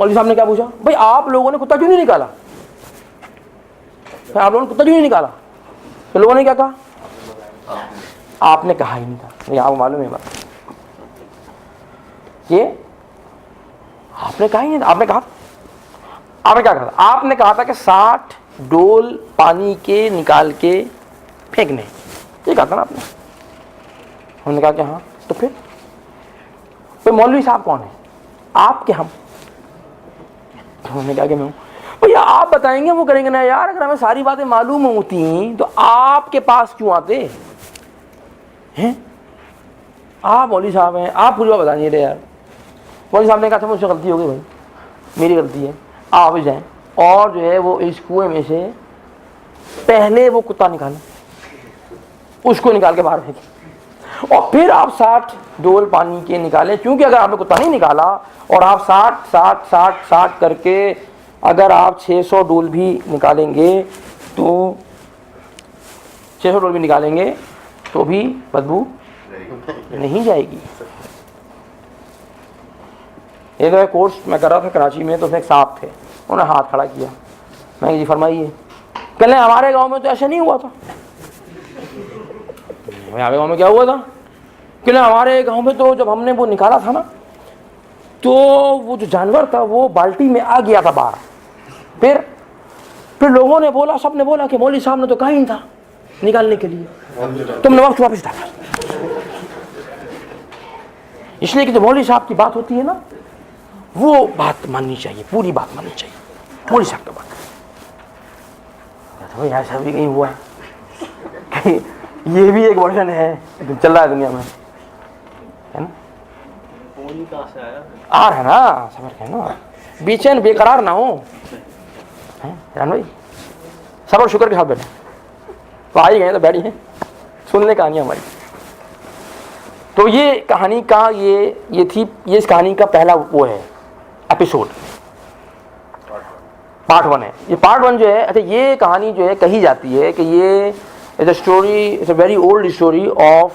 मौलवी साहब ने क्या पूछा, भाई आप लोगों ने कुत्ता क्यों नहीं निकाला, भाई आप लोगों ने कुत्ता क्यों नहीं निकाला? तो लोगों ने क्या कहा, आपने कहा ही नहीं था। नहीं, आपको मालूम है बात, ये आपने कहा ही नहीं था। आपने क्या कहा था? आपने कहा था कि 60 डोल पानी के निकाल के फेंकने, ये कहा था ना आपने। हमने कहा कि हाँ। तो फिर मौलवी साहब कौन है, आप के हम? तो हमने कहा कि मैं हूँ। भैया आप बताएंगे वो करेंगे ना यार, अगर हमें सारी बातें मालूम होती तो आपके पास क्यों आते हैं? आप मौलवी साहब हैं, आप पूरी बात बता नहीं रहे यार। मौलवी साहब ने कहा था मुझसे गलती हो गई भाई, मेरी गलती है, आप ही जाएं और जो है वो इस कुएं में से पहले वो कुत्ता निकालें, उसको निकाल के बाहर फेंकें और फिर आप 60 डोल पानी के निकालें। क्योंकि अगर आपने कुत्ता नहीं निकाला और आप 60 करके अगर आप 600 डोल भी निकालेंगे तो 600 डोल भी निकालेंगे तो भी बदबू नहीं जाएगी। एक बार कोर्स मैं कर रहा था कराची में, तो उसमें एक साहब थे, उन्होंने हाथ खड़ा किया। मैं जी फरमाइए। कहने हमारे गांव में तो ऐसा नहीं हुआ था। हमारे गांव में क्या हुआ था? कहने हमारे गांव में तो जब हमने वो निकाला था ना, तो वो जो जानवर था वो बाल्टी में आ गया था बाहर। फिर लोगों ने बोला, सबने बोला कि मौलवी साहब ने तो कहा ही था निकालने के लिए, तुमने वापस डाला। इसलिए कि जो मौलवी साहब की बात होती है ना, वो बात माननी चाहिए, पूरी बात माननी चाहिए। मौलवी साहब का बात तो ऐसा भी नहीं हुआ है, ये भी एक वर्जन है चल रहा है दुनिया में, है ना? आ रहा है ना, समझ गए ना, बेचैन बेकरार ना हो, है भाई। सबर शुक्र के साथ बैठे, तो आ ही गए तो बैठिए, सुन ले कहानी हमारी। तो ये कहानी का ये थी, ये इस कहानी का पहला वो है एपिसोड, पार्ट 1 है। ये पार्ट 1 जो है, अच्छा ये कहानी जो है कही जाती है कि ये is a story, it's a very old story of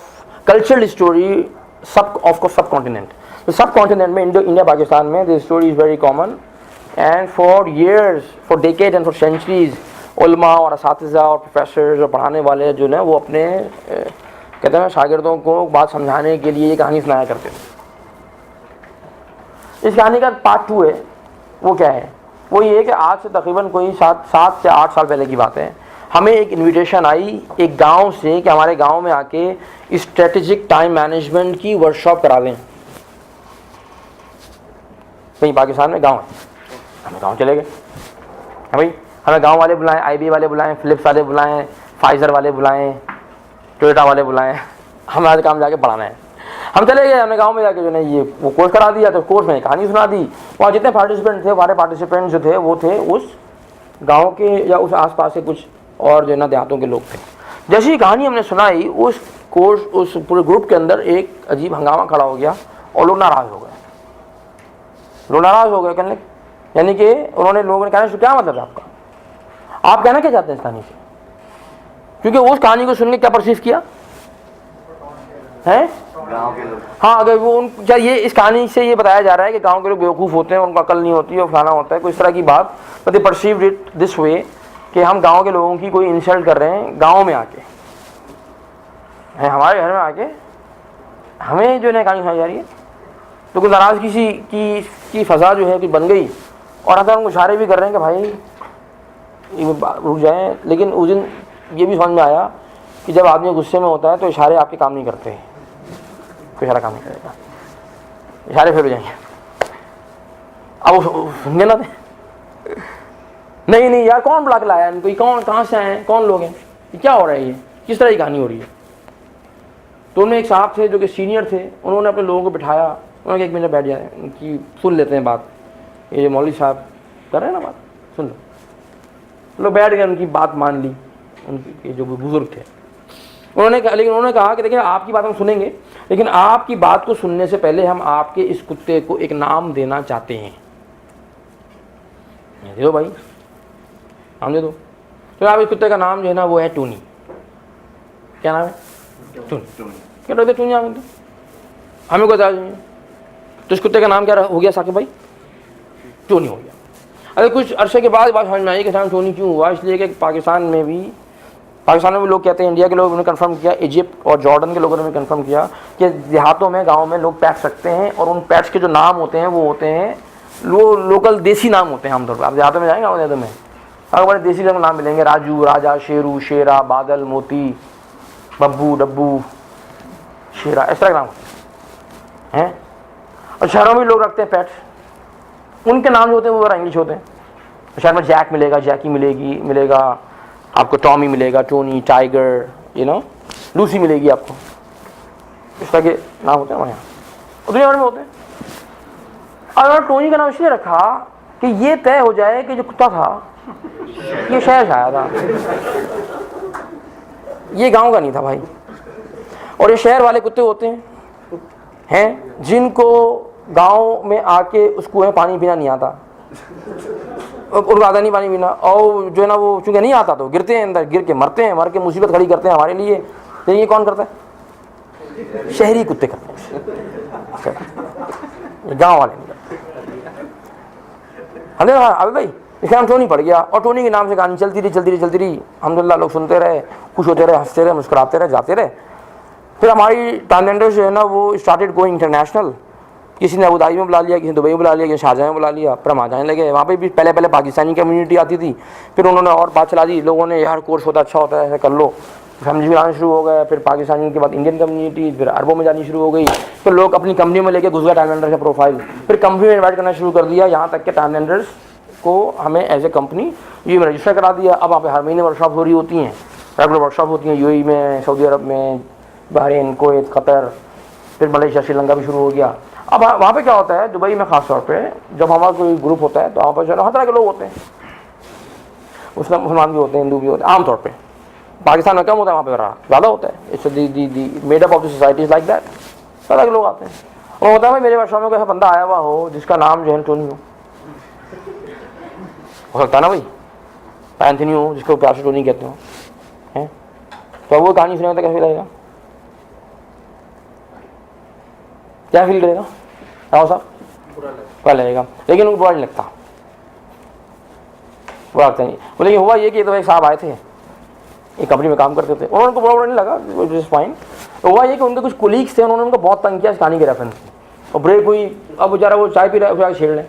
cultural story subcontinent. तो सब कॉन्टिनेंट में इंडिया पाकिस्तान में this story is very common and for years, for decade and for centuries उलमा और असातिज़ा और प्रोफेसर्स और पढ़ाने वाले जो है वो अपने कहते हैं शागिर्दों को बात समझाने के लिए ये कहानी सुनाया करते थे। इस कहानी का पार्ट 2 है, वो क्या है? वो ये है कि आज से तकरीबन कोई 7 से 8 साल पहले की बात है, हमें एक इनविटेशन आई एक गांव से कि हमारे गांव में आके स्ट्रेटेजिक टाइम मैनेजमेंट की वर्कशॉप करा दें। कहीं पाकिस्तान में गांव है, हमें गांव चले गए। भाई हमें गांव वाले बुलाएं, IB वाले बुलाएं, फिलिप्स वाले बुलाएं, फाइजर वाले बुलाएं, टोयोटा वाले बुलाएं, हमें आज काम जाके पढ़ाना है। हम चले गए, हमने गांव में जाके जो है ये वो कोर्स करा दिया। तो कोर्स में कहानी सुना दी। वहाँ जितने पार्टिसिपेंट थे, हमारे पार्टिसिपेंट जो थे वो थे उस गांव के या उस आसपास के कुछ और जो है ना देहातों के लोग थे। जैसी ही कहानी हमने सुनाई, उस कोर्स उस पूरे ग्रुप के अंदर एक अजीब हंगामा खड़ा हो गया और लोग नाराज़ हो गए। कहने, यानी कि उन्होंने लोगों ने कहना, क्या मतलब है आपका, आप कहना क्या चाहते हैं इस कहानी से? क्योंकि उस कहानी को सुन के क्या परसीव किया है, हाँ, अगर वो क्या ये इस कहानी से ये बताया जा रहा है कि गांव के लोग बेवकूफ़ होते हैं, उनको अकल नहीं होती और फलाना होता है, कोई इस तरह की बात। But they perceived it this way कि हम गांव के लोगों की कोई इंसल्ट कर रहे हैं गांव में आके, है हमारे घर में आके हमें जो है कहानी सुनाई जा रही है। तो कुछ नाराज़गी की फ़ज़ा जो है कि बन गई और अगर हम इशारे भी कर रहे हैं कि भाई रुक जाएं। लेकिन उस दिन ये भी समझ में आया कि जब आदमी गुस्से में होता है तो इशारे आपके काम नहीं करते, कोई इशारा काम नहीं करेगा, इशारे फेल हो जाएंगे। अब वो सुन ना थे, नहीं यार कौन बुला के लाया इनको, कौन कहाँ से आए हैं, कौन लोग हैं, ये क्या हो रहा है, ये किस तरह की कहानी हो रही है। तो उनमें एक साहब थे जो कि सीनियर थे, उन्होंने अपने लोगों को बिठाया, उन्होंने 1 मिनट बैठ जाए, उनकी सुन लेते हैं बात, ये जो मौलवी साहब कर रहे हैं ना बात, सुन लो। लोग बैठ गए, उनकी बात मान ली, उनके जो बुजुर्ग थे। लेकिन उन्होंने कहा कि देखिए आपकी बात हम सुनेंगे, लेकिन आपकी बात को सुनने से पहले हम आपके इस कुत्ते को एक नाम देना चाहते हैं। दे दो भाई, नाम दे दो। तो आप इस कुत्ते का नाम जो है ना वो है टूनी। क्या नाम है? टूनी। क्या रखते टूनी नाम? हमें को बता दीजिए। तो इस कुत्ते का नाम क्या हो गया साकिब भाई? चोनी हो गया। अरे कुछ अरसे के बाद बात समझ में आई कि साहब चोनी क्यों हुआ, इसलिए कि पाकिस्तान में भी लोग कहते हैं, इंडिया के लोगों ने कंफर्म किया, इजिप्ट और जॉर्डन के लोगों ने भी कंफर्म किया कि देहातों में, गाँव में लोग पैट्स रखते हैं और उन पैट्स के जो नाम होते हैं वो होते हैं लोकल देसी नाम होते हैं आमतौर पर। आप देहातों में जाएंगे, देहातों में अगर बड़े देसी नाम मिलेंगे, राजू, राजा, शेरू, शेरा, बादल, मोती, बब्बू, डब्बू, शेरा, इस तरह के नाम हैं। और शहरों में लोग रखते हैं पेट्स, उनके नाम जो होते हैं वो बड़ा इंग्लिश होते हैं। शहर में जैक मिलेगा, जैकी मिलेगा आपको, टॉमी मिलेगा, टोनी, टाइगर, लूसी मिलेगी आपको, इस तरह के नाम होते हैं हमारे यहाँ, दुनिया भर में होते हैं। और टोनी का नाम इसलिए रखा कि ये तय हो जाए कि जो कुत्ता था ये शहर से आया था, ये गांव का नहीं था भाई। और ये शहर वाले कुत्ते होते हैं जिनको गांव में आके उस कुएं पानी पीना नहीं आता, उनको आता नहीं पानी पीना, और जो है ना वो चूंकि नहीं आता तो गिरते हैं अंदर, गिर के मरते हैं, मर के मुसीबत खड़ी करते हैं हमारे लिए। तो ये कौन करता है? शहरी कुत्ते करते हैं, गाँव वाले नहीं करते। अबे भाई इसका नाम टोनी पड़ गया, और टोनी के नाम से कहानी चलती रही। अल्हम्दुलिल्लाह लोग सुनते रहे, खुश होते रहे, हंसते रहे, मुस्कुराते रहे, जाते रहे। फिर हमारी ट्रांसजेंडर जो है ना वो स्टार्टेड गोइंग इंटरनेशनल। किसी ने अबू धाबी में बुला लिया, किसी ने दुबई में बुला लिया, किसी शारजाह में बुला लिया, फिर हम आ जाने लगे। वहाँ पे भी पहले पाकिस्तानी कम्युनिटी आती थी, फिर उन्होंने और बात चला दी लोगों ने, यार कोर्स होता अच्छा होता है, ऐसा कर लो। फैमिली भी आना शुरू हो गया, फिर पाकिस्तानी के बाद इंडियन कम्युनिटी, फिर अरबों में जानी शुरू हो गई। फिर लोग अपनी कंपनी में लेके घुस गए ट्रांसजेंडर का प्रोफाइल, फिर कंपनी में इन्वाइट करना शुरू कर दिया, यहाँ तक कि ट्रांसजेंडर्स को हमें एज ए कंपनी ये में रजिस्टर करा दिया। अब वहाँ पे हर महीने वर्कशॉप हो रही होती हैं, रेगुलर वर्कशॉप होती हैं, यूएई में, सऊदी अरब में, बहरीन, कुवैत, कतर, फिर मलेशिया, श्रीलंका भी शुरू हो गया। अब वहाँ पे क्या होता है, दुबई में ख़ास तौर पे जब हमारा कोई ग्रुप होता है तो वहाँ पर जो है हर तरह के लोग होते हैं, उसमें मुसलमान भी होते हैं, हिंदू भी होते हैं आमतौर पे। पाकिस्तान में कम होता है, वहाँ पे ज़्यादा होता है। It's the made up of the society is like that, तरह के लोग आते हैं। और होता है भाई मेरे वर्कशॉप में कोई ऐसा बंदा आया हुआ हो जिसका नाम जो है टोनी हो सकता है ना भाई, एंथनी हो, जिसको प्यार से टोनी कहते हो, हैं, तो वो कहानी सुनेगा तो कैसे लगेगा, क्या फील करेगा? राव साहब बुरा लगेगा, लेकिन उनको बुरा नहीं लगता, बुरा लगता नहीं। लेकिन हुआ ये कि तो एक साहब आए थे, एक कंपनी में काम करते थे, उन्होंने उनको बुरा नहीं लगा, फाइन। तो हुआ ये कि उनके कुछ कोलीग्स थे, उन्होंने उनको बहुत तंग किया इस कहानी के रेफरेंस में, और ब्रेक हुई। अब बेचारा वो चाय पी रहा है, उसको छेड़ लें,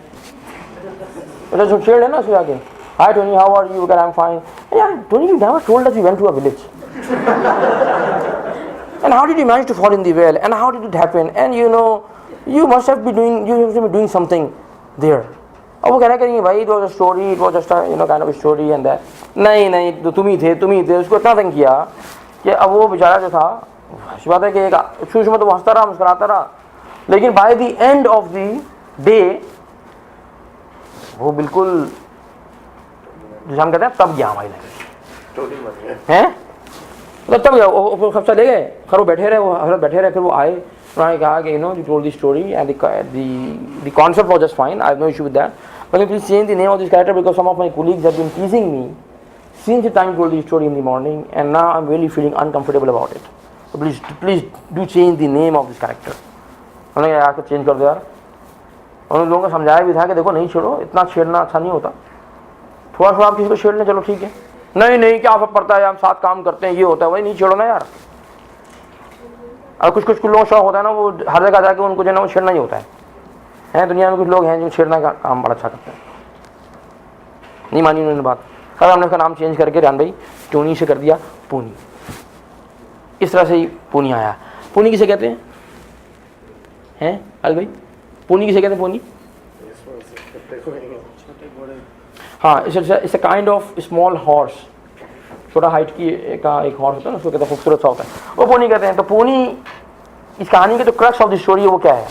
तो छेड़ लेना उसको जाके, hi Tony, how are you? I am fine. यार Tony, you never told us you went to a village, and how did you manage to fall in the well, and how did it happen, and you must have been doing something there. अब वो कहना करेंगे भाई it was a story, it was just a kind of a story and that. नहीं तो तुम ही थे। उसको इतना तंग किया कि अब वो बेचारा जो था, अच्छी बात है कि एक शुरू में तो वो हंसता रहा, मुस्कुराता रहा, लेकिन by the end of the day वो बिल्कुल जैसे हम कहते हैं तब गया हमारी लाइफ हैं, मतलब तब गया। वो सब चले गए, खैर वो बैठे रहे, वो हजरत बैठे रहे, फिर वो आए, उन्होंने कहा कि you told the story and the concept was just fine, I have no issue with that, but please change the name of this character because some of my colleagues have been teasing me since the time you told the story in the morning and now I'm really feeling uncomfortable about it, so please do change the name of this character. उन्होंने कहा यार change कर दो यार। उन लोगों को समझाया भी था कि देखो नहीं छेड़ो, इतना छेड़ना अच्छा नहीं होता, थोड़ा आप किसी को छेड़ लें चलो ठीक है, नहीं क्या फर्क पड़ता है, हम साथ काम करते हैं, ये होता है, वही नहीं छेड़ो ना यार। और कुछ लोगों का शौक होता है ना, वो हर जगह जाके उनको जो है ना वो छेड़ना ही होता है। दुनिया में कुछ लोग हैं जो छेड़ना का काम बड़ा अच्छा करते हैं। नहीं मानी उन्होंने बात, सर हमने उसका नाम चेंज करके रान भाई टोनी से कर दिया पोनी, इस तरह से ही पोनी आया। पोनी किसे कहते हैं अल भाई, पोनी किसे कहते हैं? पोनी, हाँ, it's a kind of small horse, छोटा हाइट का एक हॉर्स होता है ना, उसको कहते हैं, खूबसूरत सा होता है, वो पोनी कहते हैं। तो पोनी इस कहानी के जो क्रक्स ऑफ द स्टोरी है वो क्या है,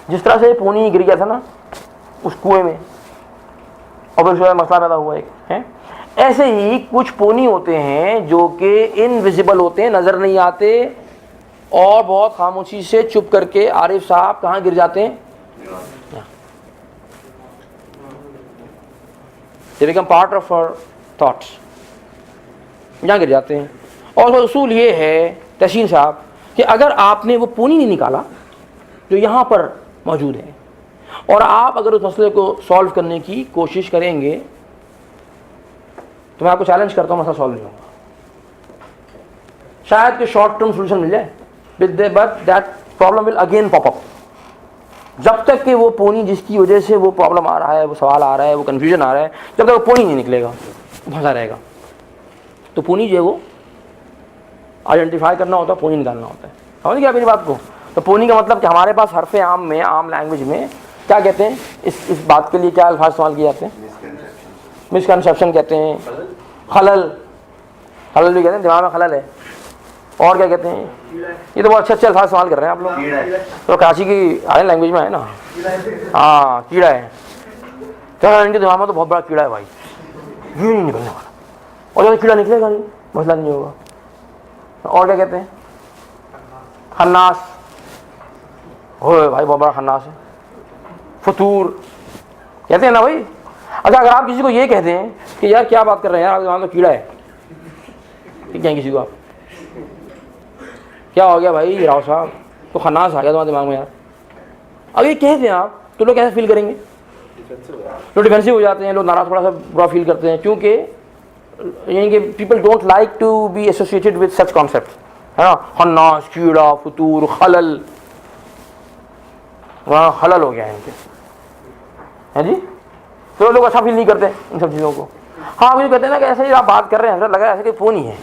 जिस तरह से पोनी गिर गया था ना उस कुएं में और फिर उसमें मसला पैदा हुआ एक है, ऐसे ही कुछ पोनी होते हैं जो कि इनविजिबल होते हैं, नजर नहीं आते, और बहुत खामोशी से चुप करके आरिफ साहब कहाँ गिर जाते हैं, they become part of our thoughts, यहाँ गिर जाते हैं। और उसूल ये है तहसीन साहब कि अगर आपने वो पोनी नहीं निकाला जो यहाँ पर मौजूद है, और आप अगर उस मसले को सॉल्व करने की कोशिश करेंगे तो मैं आपको चैलेंज करता हूँ, मसला सॉल्व नहीं होगा। शायद कि शॉर्ट टर्म सोल्यूशन मिल जाए, but that problem will again pop up. जब तक कि वो पोनी जिसकी वजह से वो प्रॉब्लम आ रहा है, वो सवाल आ रहा है, वो कन्फ्यूजन आ रहा है, जब तक वो पोनी नहीं निकलेगा फंसा रहेगा। तो पोनी जो है वो आइडेंटिफाई करना होता है, पोनी निकालना होता है। समझ गया मेरी बात को? तो पोनी का मतलब कि हमारे पास हरफे आम में, आम लैंग्वेज में क्या कहते हैं, इस बात के लिए क्या अल्फाज इस्तेमाल किए जाते हैं? मिसकंसेप्शन कहते हैं, खलल, खलल भी कहते हैं, दिमाग में खलल है। और क्या कहते हैं? ये तो बहुत अच्छे अल्फाज इस्तेमाल कर रहे हैं आप लोग, तो कराची की आयन लैंग्वेज में है ना। हाँ, कीड़ा है, क्या इनके दिमाग में तो बहुत बड़ा कीड़ा है भाई, ये नहीं निकलने वाला, और जब कीड़ा निकलेगा नहीं मसला नहीं होगा। और क्या कहते हैं? खन्नास, हो भाई बहुत बड़ा खन्नास है। फतूर कहते हैं ना भाई। अच्छा, अगर आप किसी को ये कहते हैं कि यार क्या बात कर रहे हैं यार, आपके दिमाग में कीड़ा है, ठीक है किसी को आप, क्या हो गया भाई राव साहब, तो खन्नास आ गया तुम्हारे दिमाग में यार, अगर ये कहते हैं आप तो लोग कैसे फील करेंगे? लोग डिफेंसिव हो जाते हैं, लोग नाराज, थोड़ा सा बुरा फील करते हैं, क्योंकि यानी कि people don't like to be associated with such concept, है ना। खन्नास, कीड़ा, फतूर, खलल, वहाँ खलल हो गया है इनके, है जी। तो लोग अच्छा फील नहीं करते इन सब चीज़ों को। हाँ, वो कहते हैं ना कि ऐसे ही आप बात कर रहे हैं, लगा ऐसे कि पोनी है,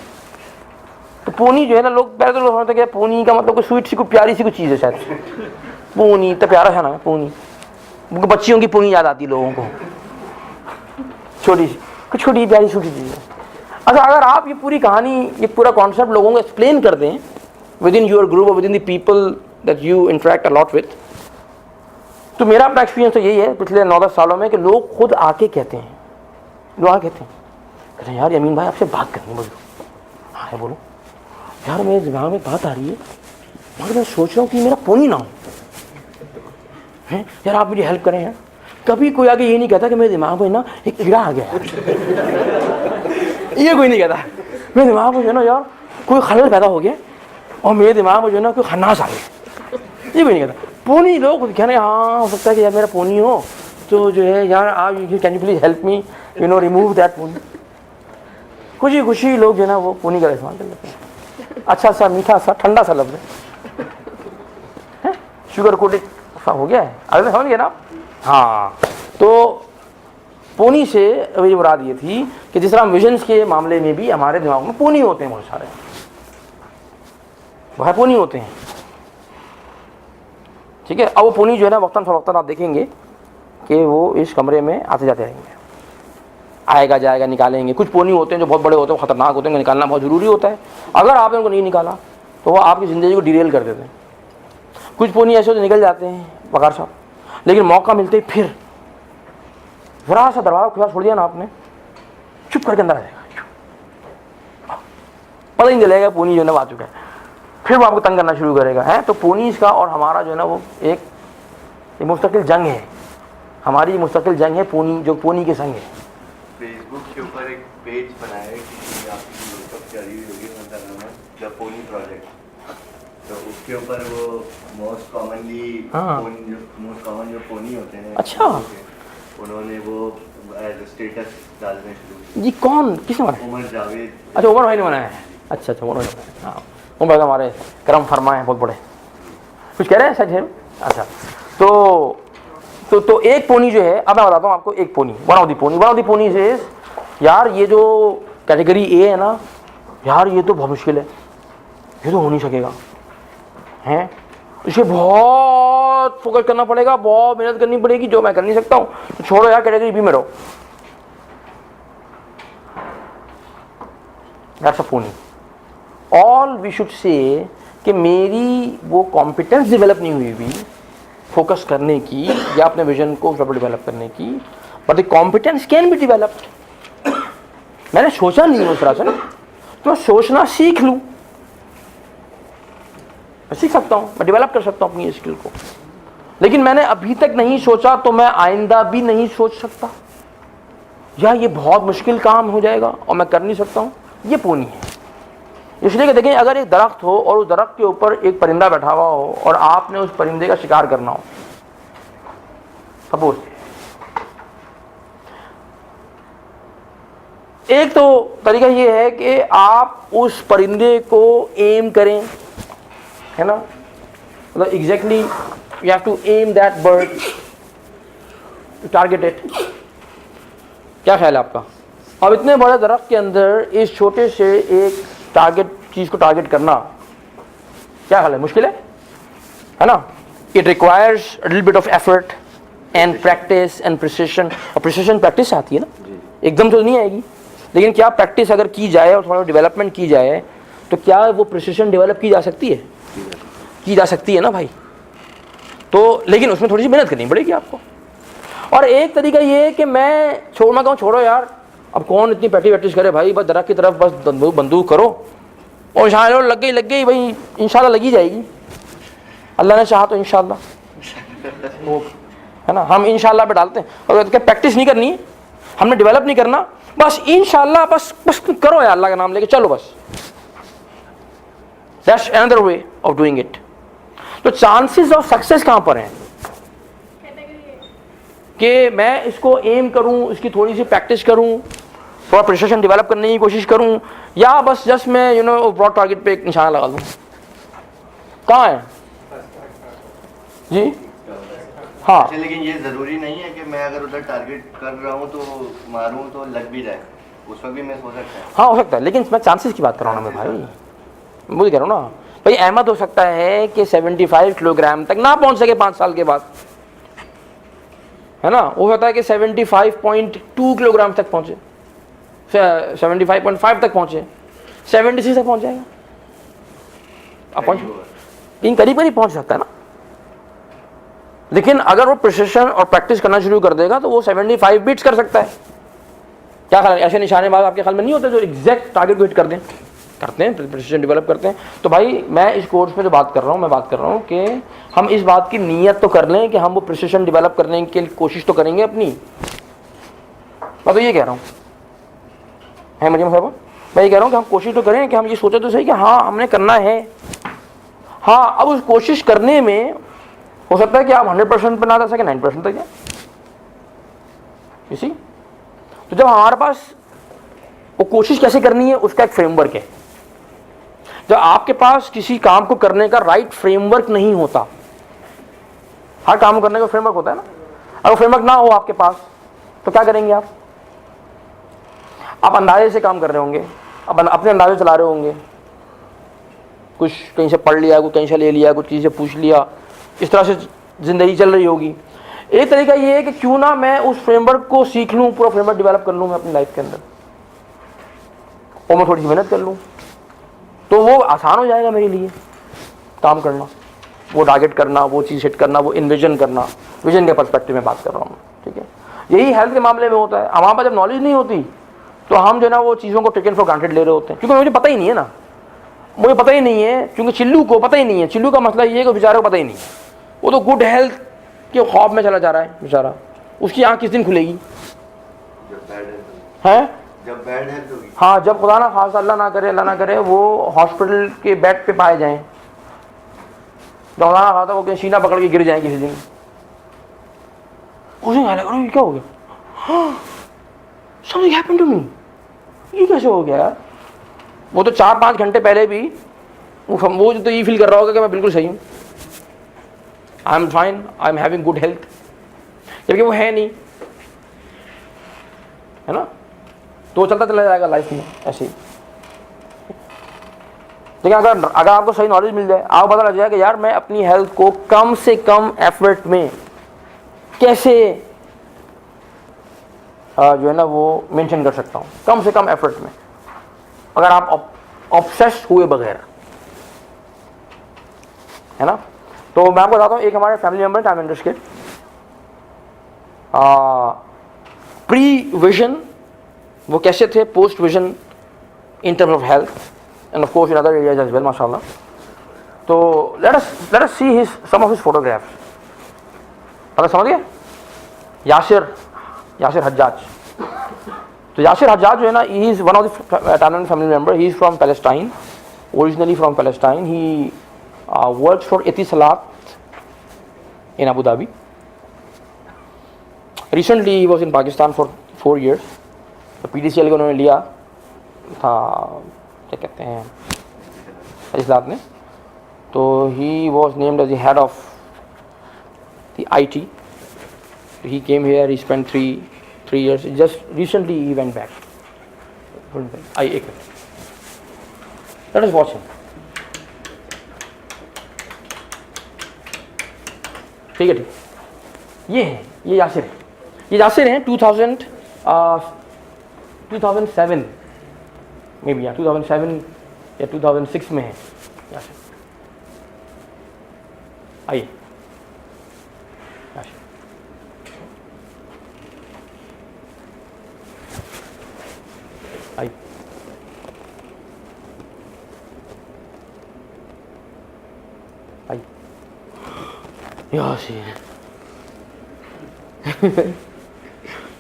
तो पोनी जो है ना, लोग पहले तो लोग समझते हैं कि पोनी का मतलब कोई स्वीट सी, कोई प्यारी सी कोई चीज़ है शायद। पोनी तो प्यारा है ना, पोनी, बच्चियों की पोनी याद आती है लोगों को, छोटी सी, कुछ छोटी प्यारी छोटी चीज़ है। अच्छा, अगर आप ये पूरी कहानी, ये पूरा कॉन्सेप्ट लोगों को एक्सप्लेन कर दें within your group, within the people that you interact a lot with, तो मेरा अपना एक्सपीरियंस तो यही है पिछले 9-10 सालों में कि लोग खुद आके कहते हैं, लोग आके कहते हैं यार यमीन भाई आपसे बात करनी, बोलो। हाँ बोलो यार, मेरे दिमाग में बात आ रही है, मगर मैं सोच रहा हूँ कि मेरा पोनी ना हो, है यार, आप मुझे हेल्प करें यार। कभी कोई आगे ये नहीं कहता कि मेरे दिमाग में ना एक कीड़ा आ गया ये कोई नहीं कहता। मेरे दिमाग में जो है ना यार कोई खलल पैदा हो गया, और मेरे दिमाग में जो है ना कोई खन्नास आ गया, ये कोई नहीं कहता। पोनी लोग कह रहे हैं, हाँ हो सकता है कि यार मेरा पोनी हो, तो जो है यार आप can you please help me, you know, remove that pony. खुशी खुशी लोग जो है ना वो पोनी का इस्तेमाल कर लेते हैं। अच्छा सा, मीठा सा, ठंडा सा लफ्ज़ है, शुगर कोटेड हो गया है, अगर समझ गए ना। हाँ, तो पोनी से मेरी मुराद ये थी कि जिस तरह विजन्स के मामले में भी हमारे दिमाग में पोनी होते हैं, बहुत सारे वह पोनी होते हैं, ठीक है। अब वो पोनी जो है ना वक्तन फवक्तन आप देखेंगे कि वो इस कमरे में आते जाते रहेंगे, आएगा जाएगा, निकालेंगे। कुछ पोनी होते हैं जो बहुत बड़े होते हैं, ख़तरनाक होते हैं, निकालना बहुत ज़रूरी होता है। अगर आपने उनको नहीं निकाला तो वो आपकी ज़िंदगी को डिरेल कर देते हैं। कुछ पोनी ऐसे होते निकल जाते हैं वकार साहब, लेकिन मौका मिलते ही फिर ज़रा सा दरवाज़ा खुला छोड़ दिया ना आपने, चुप करके अंदर आ जाएगा, पता ही नहीं चलेगा पोनी जो है ना आ चुका है, फिर वो आपको तंग करना शुरू करेगा, है। तो पोनी का और हमारा जो है ना वो एक मुस्तकिल जंग है, हमारी मुस्तकिल जंग है पोनी, जो पोनी के संग है। फेसबुक के ऊपर एक पेज बनाया है कि आपकी वर्कशॉप चली हुई होगी, उनका नाम है द पोनी प्रोजेक्ट। तो उसके ऊपर वो मोस्ट कॉमन जो पोनी होते हैं, अच्छा, उन्होंने वो एज स्टेटस डालने शुरू किया। जी कौन, किसने बनाया? उमर जावेद। अच्छा, उमर भाई ने बनाया है। अच्छा, उमर भाई ने बनाया। हाँ, उमर भाई हमारे करम फरमाए हैं बहुत बड़े, कुछ कह रहे हैं सच है। अच्छा, तो एक पोनी जो है, अब मैं बताता हूँ आपको एक pony, one of the pony से यार ये जो कैटेगरी ए है ना यार, ये तो बहुत मुश्किल है, ये तो हो नहीं सकेगा, हैं, इसे बहुत फोकस करना पड़ेगा, बहुत मेहनत करनी पड़ेगी, जो मैं कर नहीं सकता हूँ, तो छोड़ो यार, कैटेगरी बी में रहो। That's a pony. All we should say कि मेरी वो कॉम्पिटेंस डेवलप नहीं हुई भी फोकस करने की या अपने विजन को डेवलप करने की, but the competence can be developed. मैंने सोचा नहीं उस तरह से ना, तो मैं सोचना सीख लूँ, मैं सीख सकता हूँ, मैं डेवलप कर सकता हूँ अपनी स्किल को। लेकिन मैंने अभी तक नहीं सोचा तो मैं आइंदा भी नहीं सोच सकता, या ये बहुत मुश्किल काम हो जाएगा और मैं कर नहीं सकता हूँ, ये पोनी है। इसलिए कि देखें, अगर एक दरख्त हो और उस दरख्त के ऊपर एक परिंदा बैठा हुआ हो और आपने उस परिंदे का शिकार करना हो, सपोज एक तो तरीका ये है कि आप उस परिंदे को एम करें, है ना, मतलब exactly you have to aim that bird to target it. क्या ख्याल है आपका? अब इतने बड़े दरख्त के अंदर इस छोटे से एक टारगेट चीज को टारगेट करना क्या ख्याल है? मुश्किल है ना? It requires a little bit of effort and practice and precision. और प्रिसिशन प्रैक्टिस से आती है ना, एकदम तो नहीं आएगी, लेकिन क्या प्रैक्टिस अगर की जाए और थोड़ा डेवलपमेंट की जाए तो क्या वो प्रिसिशन डेवलप की जा सकती है? की जा सकती है ना भाई। तो लेकिन उसमें थोड़ी सी मेहनत करनी पड़ेगी आपको। और एक तरीका ये है कि मैं छोड़ना कहूँ छोड़ो यार, अब कौन इतनी प्रैक्टिस करे भाई, बस दरख्त की तरफ बस बंदूक करो और इंशाल्लाह लग गई भाई, इंशाल्लाह लगी जाएगी, अल्लाह ने चाहा तो इंशाल्लाह, है ना। हम इंशाल्लाह पे डालते हैं और क्या प्रैक्टिस नहीं करनी है, हमने डेवलप नहीं करना, बस इंशाल्लाह बस करो यार, अल्लाह का नाम लेके चलो बस। That's another way of doing it. तो चांसेस ऑफ सक्सेस कहां पर हैं कि मैं इसको एम करूं, इसकी थोड़ी सी प्रैक्टिस करूं, थोड़ा प्रिसिशन डेवलप करने की कोशिश करूं, या बस जस्ट मैं ब्रॉड टारगेट पे एक निशाना लगा दूं? कहाँ है जी? हाँ, अच्छा, लेकिन ये जरूरी नहीं है कि मैं अगर उधर टारगेट कर रहा हूँ तो मारूं तो लग भी जाए, उस वक्त भी मैं हो सकता है। हाँ हो सकता है, लेकिन मैं चांसेस की बात कर रहा हूँ ना मैं भाई, मुझे कह रहा हूँ ना भाई, अहमद हो सकता है कि 75 किलोग्राम तक ना पहुंच सके 5 साल के बाद, है ना। वो होता है कि 75.2 किलोग्राम तक पहुंचे, 75.5 तक पहुंचे, 76 तक पहुंच जाएगा। अब पहुंच इन करीब करीब पहुंच सकता है ना, लेकिन अगर वो प्रिसिशन और प्रैक्टिस करना शुरू कर देगा तो वो 75 बीट्स कर सकता है। क्या ख्याल है? ऐसे निशानेबाज आपके ख्याल में नहीं होते जो एग्जैक्ट टारगेट को हिट कर दें? करते हैं, प्रिसिशन डेवलप करते हैं। तो भाई मैं इस कोर्स में जो बात कर रहा हूँ, मैं बात कर रहा हूँ कि हम इस बात की नीयत तो कर लें कि हम वो प्रिसिशन डेवलप करने की कोशिश तो करेंगे अपनी। मैं तो ये कह रहा हूँ, है मरियम साहब, मैं ये कह रहा हूँ कि हम कोशिश तो करें कि हम ये सोचे तो सही कि हाँ हमने करना है। हाँ, अब उस कोशिश करने में हो सकता है कि आप 100% पर ना जा सके, 9% तक जाए, इसी। तो जब हमारे पास वो कोशिश कैसे करनी है उसका एक फ्रेमवर्क है। जब आपके पास किसी काम को करने का राइट फ्रेमवर्क नहीं होता, हर काम को करने का फ्रेमवर्क होता है ना, अगर फ्रेमवर्क ना हो आपके पास तो क्या करेंगे आप अंदाजे से काम कर रहे होंगे, अब अपने अंदाजे चला रहे होंगे, कुछ कहीं से पढ़ लिया, कुछ कहीं से ले लिया, कुछ किसी से पूछ लिया, इस तरह से ज़िंदगी चल रही होगी। एक तरीका ये है कि क्यों ना मैं उस फ्रेमवर्क को सीख लूँ, पूरा फ्रेमवर्क डेवलप कर लूँ मैं अपनी लाइफ के अंदर, और मैं थोड़ी सी मेहनत कर लूँ तो वो आसान हो जाएगा मेरे लिए काम करना, वो टारगेट करना, वो चीज़ हिट करना, वो इन्विजन करना। विजन के पर्सपेक्टिव में बात कर रहा हूँ, ठीक है। यही हेल्थ के मामले में होता है। हमारे पास जब नॉलेज नहीं होती तो हम जो है ना वो चीज़ों को टेकन फॉर ग्रांटेड ले रहे होते हैं, क्योंकि मुझे पता ही नहीं है ना, मुझे पता ही नहीं है, क्योंकि चिल्लू को पता ही नहीं है। चिल्लू का मसला ये है कि बेचारे को पता ही नहीं है, वो तो गुड हेल्थ के ख्वाब में चला जा रहा है बेचारा, उसकी आँख किस दिन खुलेगी? है जब बैड हेल्थ होगी, हाँ, जब खुदा ना खासा अल्लाह ना करे वो हॉस्पिटल के बेड पे पाए जाएं, जब खुदा ना खाता वो कहीं सीना पकड़ के गिर जाए किसी दिन, उसे क्या हो गया? समथिंग हैपेंड टू मी, ये कैसे हो गया यार? वो तो 4-5 घंटे पहले भी वो तो ये फील कर रहा होगा कि मैं बिल्कुल सही हूँ, आई am fine, I am having good health, जबकि वो है नहीं, है ना। तो चलता चला जाएगा लाइफ में ऐसे ही। लेकिन अगर आपको सही नॉलेज मिल जाए, आपको पता लग जाए कि यार मैं अपनी हेल्थ को कम से कम एफर्ट में कैसे जो है ना वो मेंशन कर सकता हूँ, कम से कम एफर्ट में, अगर आप ऑब्सेस्ड हुए बगैर, है ना। तो मैं आपको बताता हूँ, एक हमारे फैमिली मेम्बर टाइम इंडस्ट्री के प्री विजन वो कैसे थे, post vision in terms of health and of course in other areas as well, माशाल्लाह। तो let us see his some of his photographs. पता समझ गए? यासिर हज्जाज। तो यासिर हज्जाज जो है ना, he is one of the talent family member, he is from Palestine, originally from Palestine. He works for Etisalat in Abu Dhabi. Recently he was in Pakistan for 4 years. तो PDCL को उन्होंने लिया था, क्या कहते हैं इस्लात ने, तो he was named as the head of the IT. He came here, he spent 3 years. Just recently he went back. एक minute, let us watch him. ठीक है, ठीक, ये है, ये यासिर है, ये यासिर हैं 2007 में भी, 2007 या 2006 में है यासिर. आइए यासिर. आइए. आइए Yasir.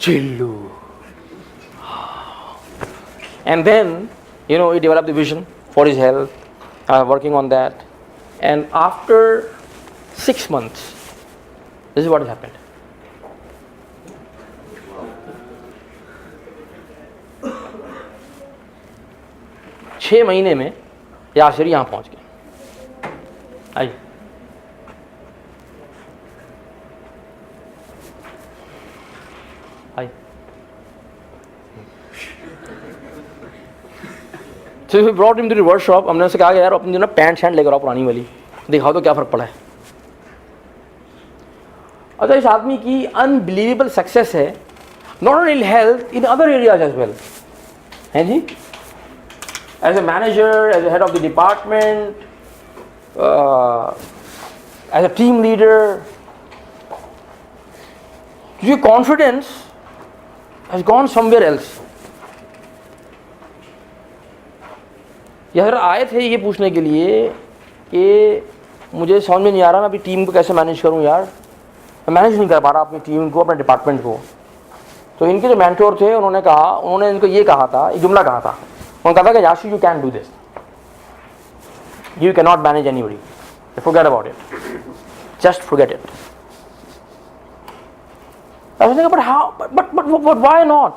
Chillu. And then, he developed the vision for his health, working on that. And after 6 months, this is what has happened. छः महीने में यासिर यहाँ पहुँच गए. आइए. आइए. So we brought him to the WorkShop. हमने उससे कहा कि यार अपनी जो ना पैंट शैंट लेकर आओ पुरानी वाली, दिखाओ तो क्या फ़र्क पड़ा है. अच्छा, इस आदमी की अनबिलीवेबल सक्सेस है, not only in health, in other areas as well. हैं जी, as a manager, as a head of the department, as a team leader, your confidence has gone somewhere else. यार आए थे ये पूछने के लिए कि मुझे समझ में नहीं आ रहा मैं अभी टीम को कैसे मैनेज करूं यार, मैं मैनेज नहीं कर पा रहा अपनी टीम को, अपने डिपार्टमेंट को. तो इनके जो मेंटोर थे उन्होंने इनको ये कहा था, एक जुमला कहा था. उन्होंने कहा था कि याशी you can do this, you can not manage anybody, forget about it, just forget it. I was thinking, but how? But why not?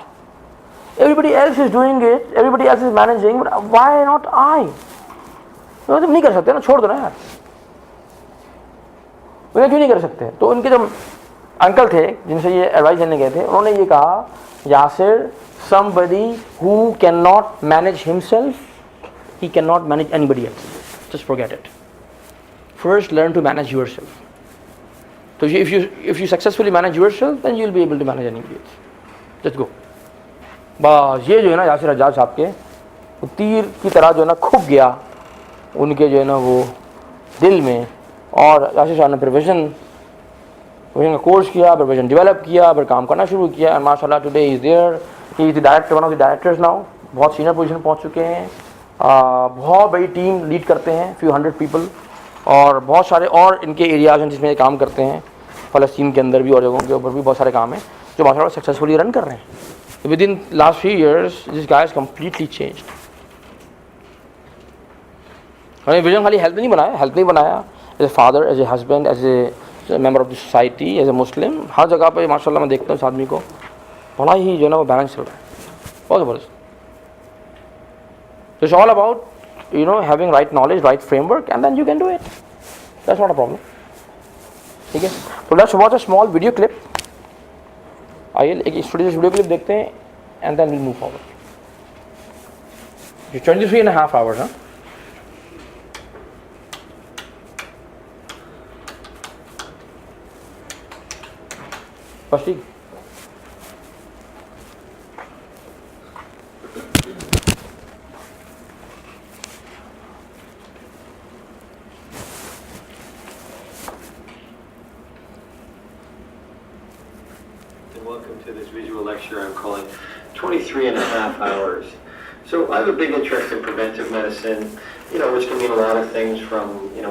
Everybody else is doing it. Everybody else is managing. But why not I? तो तुम नहीं कर सकते ना, छोड़ दो ना यार. वो क्यों नहीं कर सकते? तो उनके जो अंकल थे जिनसे ये एडवाइस लेने गए थे, उन्होंने ये कहा, Yasir, somebody who cannot manage himself, he cannot manage anybody else. Just forget it. First, learn to manage yourself. So if you successfully manage yourself, then you will be able to manage anybody else. Let's go. बस ये जो है ना यासिर हज्जाज साहब के वो तीर की तरह जो है ना खुप गया उनके जो है ना वो दिल में. और यासिर साहब ने फिर विजन का कोर्स किया, फिर विजन डेवलप किया, फिर काम करना शुरू किया. एंड माशाल्लाह today is there, he is the director, one of the directors now. बहुत सीनियर पोजीशन पहुंच चुके हैं, बहुत बड़ी टीम लीड करते हैं, few hundred people. और बहुत सारे और इनके एरियाज हैं जिसमें ये काम करते हैं, फ़लस्तीन के अंदर भी और जगहों के ऊपर भी बहुत सारे काम हैं जो माशाल्लाह सक्सेसफुली रन कर रहे हैं. Within last few years this guy is completely changed. हमने विजन खाली हेल्थ नहीं बनाया, as a father, as a husband, as a member of the society, as a Muslim, हर जगह पर माशाल्लाह मैं देखता हूँ इस आदमी को बड़ा ही जो है ना वो बैलेंस चल रहा है, बहुत ज़बरदस्त. It's all about having right knowledge, right framework, and then you can do it. That's not a problem. ठीक है, तो let's watch a small video clip. आइए एक स्टूडियो वीडियो क्लिप देखते हैं and then we'll move forward. 23.5 hours, huh? बस ठीक. Welcome to this visual lecture I'm calling 23.5 hours. So I have a big interest in preventive medicine, which can mean a lot of things from,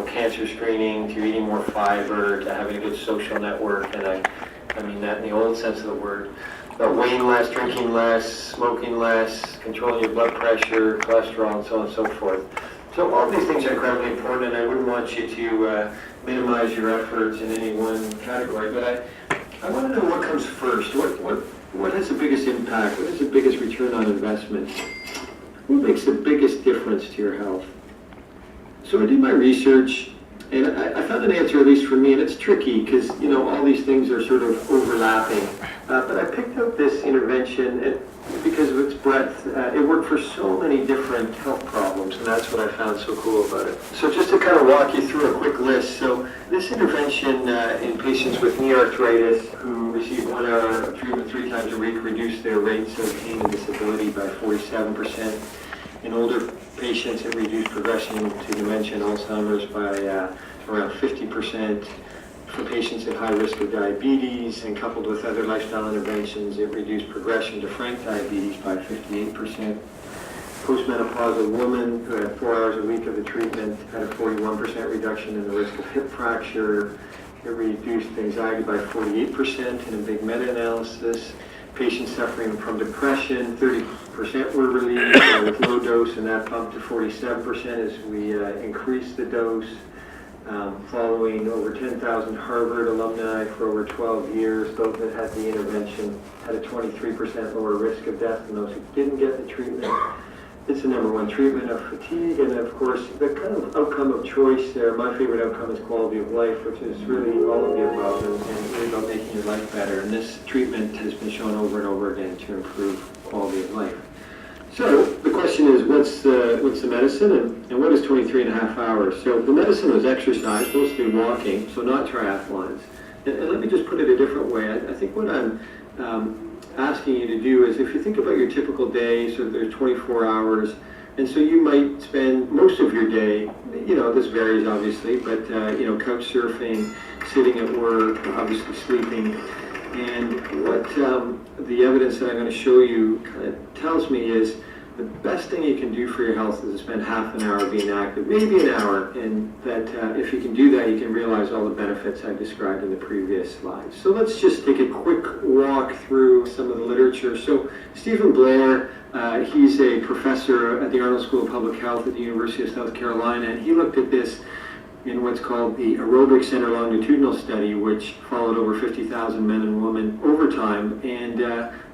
cancer screening to eating more fiber to having a good social network. And I mean that in the old sense of the word. But weighing less, drinking less, smoking less, controlling your blood pressure, cholesterol, and so on and so forth. So all these things are incredibly important, and I wouldn't want you to minimize your efforts in any one category. But I want to know what comes first. What has the biggest impact? What has the biggest return on investment? What makes the biggest difference to your health? So I did my research, and I found an answer, at least for me, and it's tricky because, you know, all these things are sort of overlapping. But I picked out this intervention and because of its breadth. It worked for so many different health problems, and that's what I found so cool about it. So just to kind of walk you through a quick list. So this intervention in patients with knee arthritis who receive 1 hour of treatment 3 times a week reduced their rates of pain and disability by 47%. In older patients, it reduced progression to dementia and Alzheimer's by around 50%. For patients at high risk of diabetes and coupled with other lifestyle interventions, it reduced progression to frank diabetes by 58%. Postmenopausal woman who had 4 hours a week of the treatment had a 41% reduction in the risk of hip fracture. It reduced anxiety by 48% in a big meta-analysis. Patients suffering from depression, 30% were relieved with low dose, and that bumped to 47% as we increased the dose. Following over 10,000 Harvard alumni for over 12 years, those that had the intervention had a 23% lower risk of death than those who didn't get the treatment. It's the #1 treatment of fatigue, and of course, the kind of outcome of choice there, my favorite outcome is quality of life, which is really all of the above and really about making your life better. And this treatment has been shown over and over again to improve quality of life. So the question is, what's the medicine and what is 23.5 hours? So the medicine was exercise, mostly walking, so not triathlons. And let me just put it a different way. I think what I'm asking you to do is, if you think about your typical day, so there's 24 hours, and so you might spend most of your day, you know, this varies obviously, but you know, couch surfing, sitting at work, obviously sleeping. And what the evidence that I'm going to show you kind of tells me is the best thing you can do for your health is to spend half an hour being active, maybe an hour, and that if you can do that, you can realize all the benefits I described in the previous slides. So let's just take a quick walk through some of the literature. So Stephen Blair, he's a professor at the Arnold School of Public Health at the University of South Carolina, and he looked at this in what's called the Aerobic Center Longitudinal Study, which followed over 50,000 men and women over time. And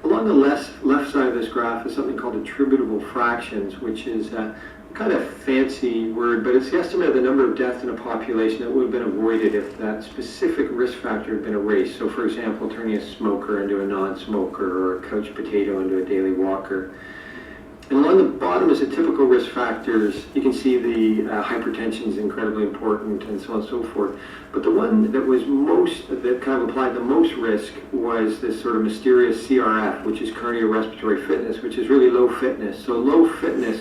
along the left side of this graph is something called attributable fractions, which is a kind of fancy word, but it's the estimate of the number of deaths in a population that would have been avoided if that specific risk factor had been erased. So for example, turning a smoker into a non-smoker or a couch potato into a daily walker. And along the bottom is the typical risk factors. You can see the hypertension is incredibly important and so on and so forth. But the one that was that kind of applied the most risk was this sort of mysterious CRF, which is cardiorespiratory fitness, which is really low fitness. So low fitness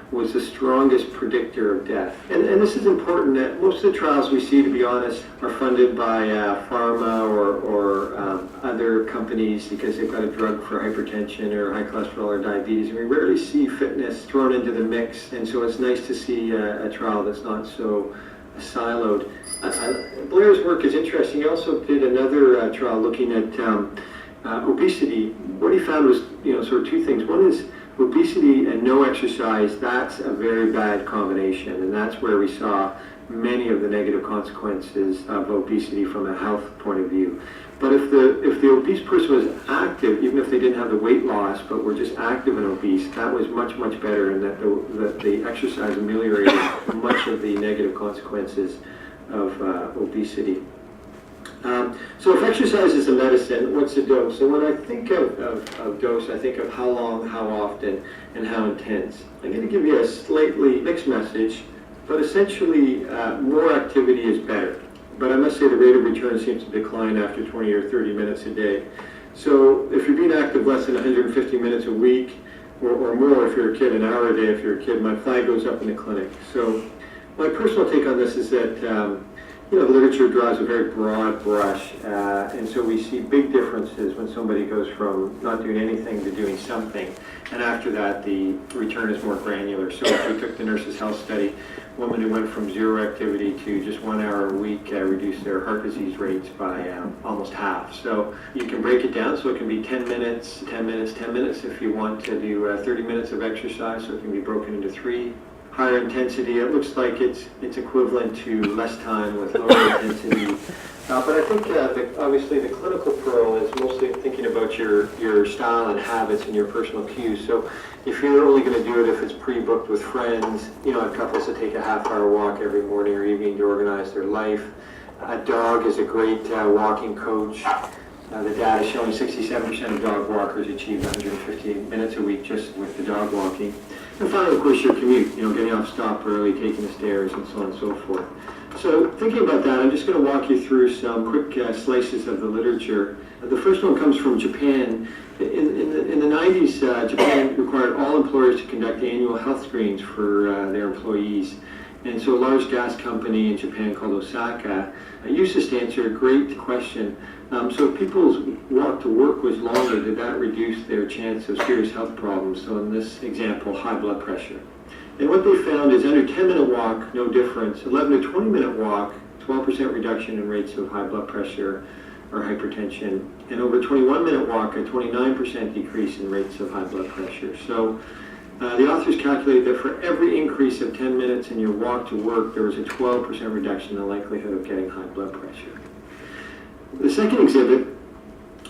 was the strongest predictor of death. And this is important that most of the trials we see, to be honest, are funded by pharma or other companies because they've got a drug for hypertension or high cholesterol or diabetes. And we rarely see fitness thrown into the mix. And so it's nice to see a trial that's not so siloed. Blair's work is interesting. He also did another trial looking at obesity. What he found was, sort of two things. One is obesity and no exercise. That's a very bad combination, and that's where we saw many of the negative consequences of obesity from a health point of view. But if the obese person was active, even if they didn't have the weight loss, but were just active and obese, that was much, much better, and that the exercise ameliorated much of the negative consequences of obesity. So if exercise is a medicine, what's the dose? So when I think of dose, I think of how long, how often, and how intense. I'm going to give you a slightly mixed message, but essentially more activity is better. But I must say the rate of return seems to decline after 20 or 30 minutes a day. So if you're being active less than 150 minutes a week, or more if you're a kid, an hour a day if you're a kid, my flag goes up in the clinic. So my personal take on this is that the literature draws a very broad brush, and so we see big differences when somebody goes from not doing anything to doing something, and after that the return is more granular. So if we took the Nurses' Health Study, women who went from zero activity to just 1 hour a week reduced their heart disease rates by almost half. So you can break it down, so it can be 10 minutes, 10 minutes, 10 minutes if you want to do 30 minutes of exercise, so it can be broken into 3 higher intensity. It looks like it's equivalent to less time with lower intensity. But I think obviously the clinical pro is mostly thinking about your style and habits and your personal cues. So if you're only going to do it if it's pre-booked with friends, you know, couples that take a half-hour walk every morning or evening to organize their life. A dog is a great walking coach. The data is showing 67% of dog walkers achieve 150 minutes a week just with the dog walking. And finally, of course, your commute, you know, getting off stop early, taking the stairs, and so on and so forth. So thinking about that, I'm just going to walk you through some quick slices of the literature. The first one comes from Japan. In the 90s, Japan required all employers to conduct annual health screens for their employees. And so a large gas company in Japan called Osaka used this to answer a great question. So if people's walk to work was longer, did that reduce their chance of serious health problems? So in this example, high blood pressure. And what they found is under 10-minute walk, no difference. 11 to 20-minute walk, 12% reduction in rates of high blood pressure or hypertension. And over 21-minute walk, a 29% decrease in rates of high blood pressure. So the authors calculated that for every increase of 10 minutes in your walk to work, there was a 12% reduction in the likelihood of getting high blood pressure. The second exhibit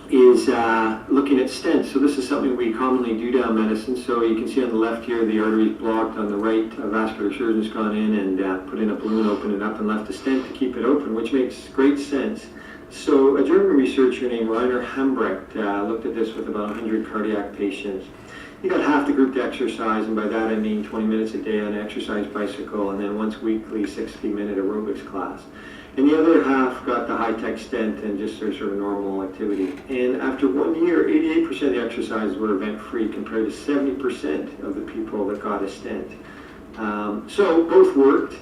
is looking at stents. So this is something we commonly do down medicine. So you can see on the left here, the artery is blocked. On the right, a vascular surgeon's gone in and put in a balloon, opened it up, and left a stent to keep it open, which makes great sense. So a German researcher named Rainer Hambrecht looked at this with about 100 cardiac patients. He got half the group to exercise, and by that I mean 20 minutes a day on an exercise bicycle, and then once weekly 60-minute aerobics class. And the other half got the high-tech stent and just their sort of normal activity. And after 1 year, 88% of the exercises were event-free compared to 70% of the people that got a stent. So both worked,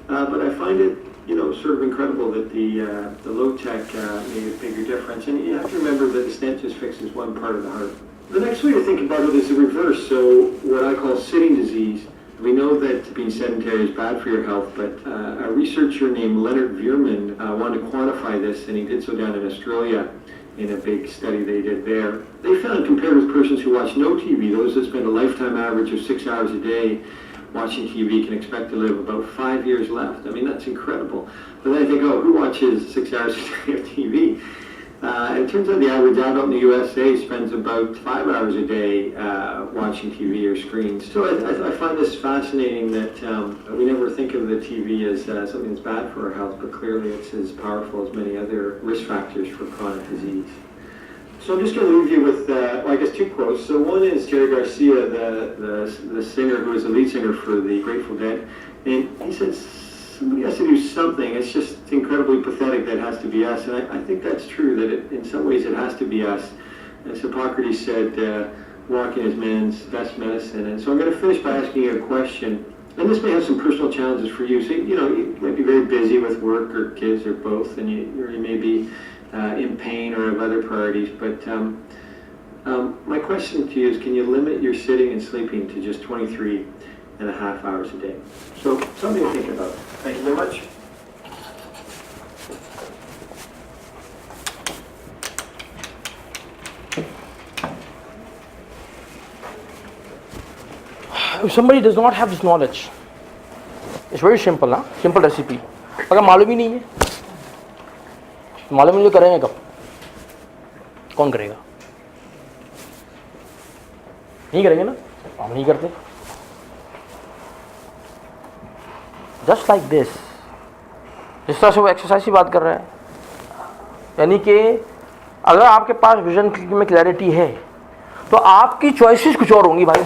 but I find it, you know, sort of incredible that the low-tech made a bigger difference. And you have to remember that the stent just fixes one part of the heart. The next way to think about it is the reverse. So what I call sitting disease. We know that being sedentary is bad for your health, but a researcher named Leonard Veerman wanted to quantify this, and he did so down in Australia in a big study they did there. They found, compared with persons who watch no TV, those that spend a lifetime average of 6 hours a day watching TV can expect to live about 5 years left. I mean, that's incredible. But then I think, oh, who watches 6 hours a day of TV? It turns out the average adult in the USA spends about 5 hours a day watching TV or screens. So I find this fascinating that we never think of the TV as something that's bad for our health, but clearly it's as powerful as many other risk factors for chronic disease. So I'm just going to leave you with, well, I guess, two quotes. So one is Jerry Garcia, the singer who is the lead singer for the Grateful Dead, and he says, somebody has to do something. It's just incredibly pathetic that it has to be us. And I think that's true, that in some ways it has to be us. As Hippocrates said, walking is man's best medicine. And so I'm going to finish by asking you a question. And this may have some personal challenges for you. So, you know, you might be very busy with work or kids or both, and you may be in pain or have other priorities. But my question to you is, can you limit your sitting and sleeping to just 23.5 hours a day? So something to think about. Thank you very much. If somebody does not have this knowledge, it's very simple, huh? Simple recipe. अगर मालूम ही नहीं है, मालूम नहीं तो करेंगे कब? कौन करेगा? नहीं करेंगे ना? हम नहीं करते. जस्ट लाइक दिस, जिस तरह से वो एक्सरसाइज की बात कर रहे हैं, यानी कि अगर आपके पास विजन में क्लैरिटी है तो आपकी चॉइसेस कुछ और होंगी भाई.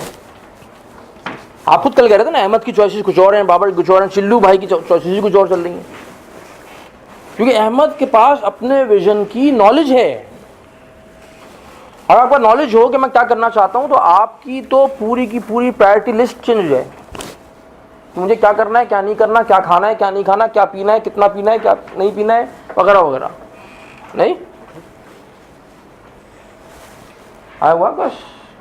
आप खुद कल कह रहे थे ना, अहमद की चॉइसेस कुछ और हैं, बाबर की कुछ और हैं, चिल्लू भाई की चॉइसेस कुछ और चल रही हैं, क्योंकि अहमद के पास अपने विजन की नॉलेज है. अगर आपका नॉलेज हो कि मैं क्या करना चाहता हूं, तो आपकी तो पूरी की पूरी प्रायोरिटी लिस्ट चेंज हो जाए. तो मुझे क्या करना है, क्या नहीं करना, क्या खाना है, क्या नहीं खाना, क्या पीना है, कितना पीना है, क्या नहीं पीना है, वगैरह वगैरह. नहीं आया हुआ बस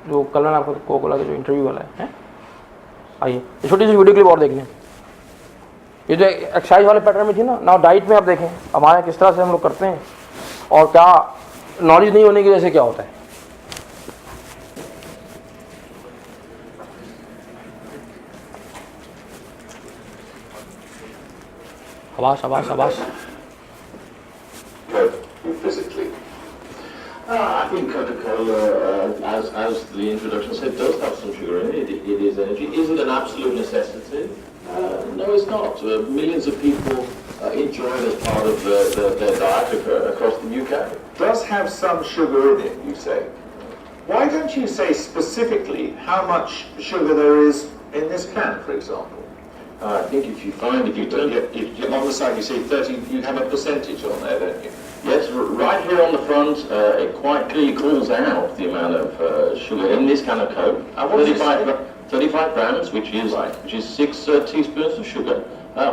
जो कल मैंने आपको को बोला था, जो इंटरव्यू वाला है. आइए छोटी सी वीडियो क्लिप और देख लें. ये जो एक्सरसाइज वाले पैटर्न में थी ना, नाउ डाइट में आप देखें हमारे किस तरह से हम लोग करते हैं और क्या नॉलेज नहीं होने की वजह से क्या होता है. शाबाश physically. I think Coca-Cola, as the introduction said, does have some sugar in it. It is energy. Is it an absolute necessity? No, it's not. Millions of people enjoy it as part of their diet across the UK. Does have some sugar in it, you say. Why don't you say specifically how much sugar there is in this can, for example? I think if you turn, If you, on the side you say 30, you have a percentage on there, don't you? yes, right here on the front, it quite clearly calls out the amount of sugar in this can of Coke. And what does it say? 35 grams, which is Right. 6 teaspoons of sugar,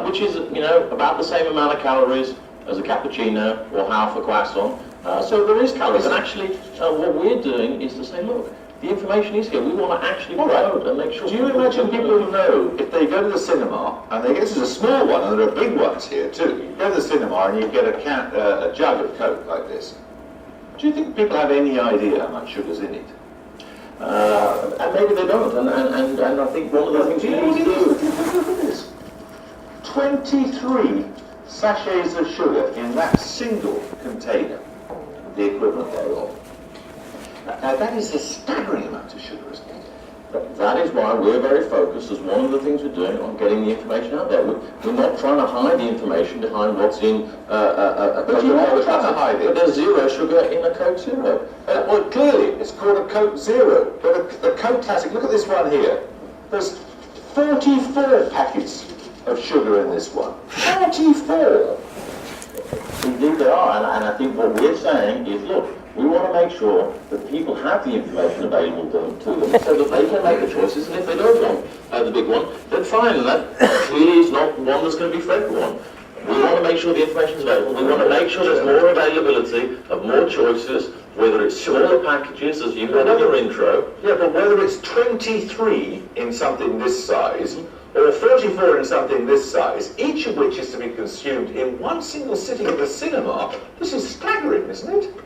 which is about the same amount of calories as a cappuccino or half a croissant. So there is calories, and actually what we're doing is to say, look, the information is here. We want to actually promote and make sure. Do you imagine people who know if they go to the cinema and they get, this is a small one and there are big ones here too. You go to the cinema and you get a jug of Coke like this. Do you think people have any idea how much sugar's in it? And maybe they don't, and I think one of the things Do we you know need what to it do. is? Look at this. 23 sachets of sugar in that single container, the equivalent thereof. Now that is a staggering amount of sugar, isn't it? That is why we're very focused, as one of the things we're doing, on getting the information out there. We're not trying to hide the information behind what's in a But you are Coca-Cola trying to hide it. But there's zero sugar in a Coke Zero. Well, clearly, it's called a Coke Zero, but a Coke Classic, look at this one here. There's 44 packets of sugar in this one. 44! Indeed there are, and I think what we're saying is, look, we want to make sure that people have the information available to them so that they can make the choices, and if they don't want the big one, then fine, and that clearly is not one that's going to be for everyone. We want to make sure the information is available. We want to make sure there's more availability of more choices, whether it's smaller packages, as you had in your intro. Yeah, but whether it's 23 in something this size, or 44 in something this size, each of which is to be consumed in one single sitting at the cinema, this is staggering, isn't it?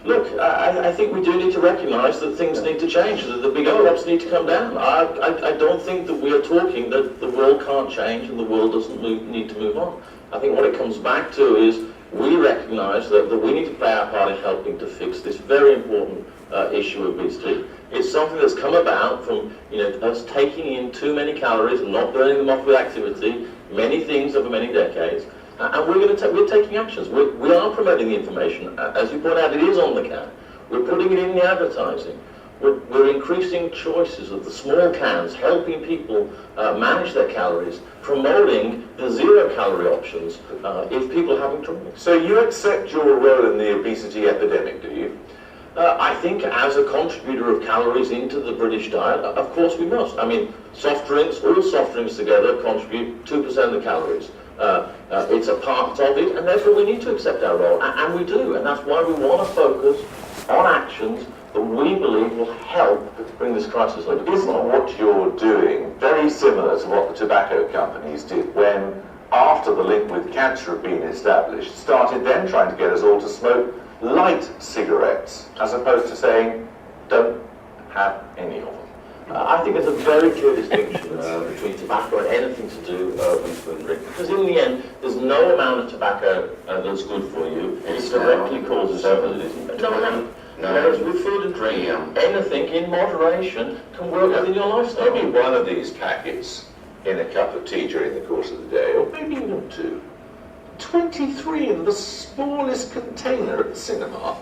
Look, I think we do need to recognise that things need to change, that the big overlaps need to come down. I don't think that we are talking that the world can't change and the world doesn't need to move on. I think what it comes back to is we recognise that we need to play our part in helping to fix this very important issue of obesity. It's something that's come about from us taking in too many calories and not burning them off with activity, many things over many decades. And we're taking actions. We are promoting the information. As you point out, it is on the can. We're putting it in the advertising. We're increasing choices of the small cans, helping people manage their calories, promoting the zero-calorie options if people are having trouble. So you accept your role in the obesity epidemic, do you? I think as a contributor of calories into the British diet, of course we must. I mean, soft drinks, all soft drinks together contribute 2% of the calories. It's a part of it, and therefore we need to accept our role, and we do, and that's why we want to focus on actions that we believe will help bring this crisis under control. Isn't what you're doing very similar to what the tobacco companies did when, after the link with cancer had been established, started then trying to get us all to smoke light cigarettes, as opposed to saying, don't have any of them? I think there's a very clear distinction between tobacco and anything to do with food and drink. Because in the end, there's no amount of tobacco that's good for you. It directly causes disease. No, it's with food and drink. Anything in moderation can work within your lifestyle. Maybe one of these packets in a cup of tea during the course of the day, or maybe even two. 23 in the smallest container at the cinema.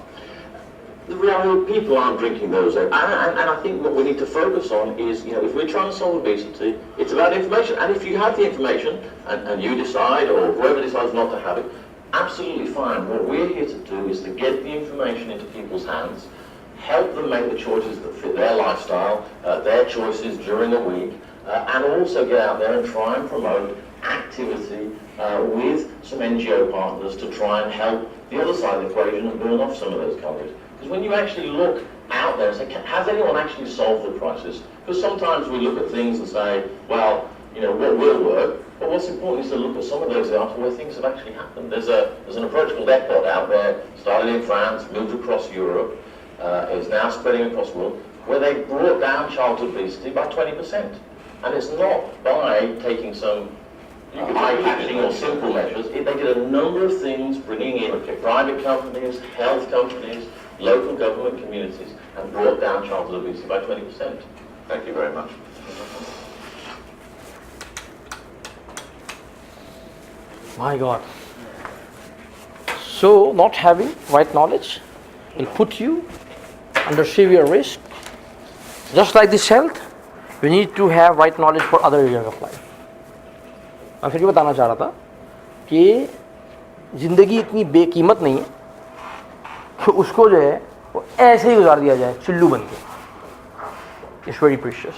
The reality, people aren't drinking those, and I think what we need to focus on is, if we're trying to solve obesity, it's about information. And if you have the information, and you decide, or whoever decides not to have it, absolutely fine. What we're here to do is to get the information into people's hands, help them make the choices that fit their lifestyle, their choices during a week, and also get out there and try and promote activity with some NGO partners to try and help the other side of the equation and burn off some of those calories. Because when you actually look out there and say, has anyone actually solved the crisis? Because sometimes we look at things and say, well, what will work? But what's important is to look at some of those examples where things have actually happened. There's an approach called EPOD out there, started in France, moved across Europe, is now spreading across the world, where they brought down childhood obesity by 20%. And it's not by taking some eye-catching or simple measures. They did a number of things, bringing in private companies, health companies, local government communities, and brought down childhood obesity by 20%. Thank you very much. My God. So, not having right knowledge will put you under severe risk. Just like this health, you need to have right knowledge for other areas of life. मैं फिर भी बताना चाह रहा था कि ज़िंदगी इतनी बेकीमत नहीं है कि उसको जो है वो ऐसे ही गुजार दिया जाए चिल्लू बन के. It's very precious.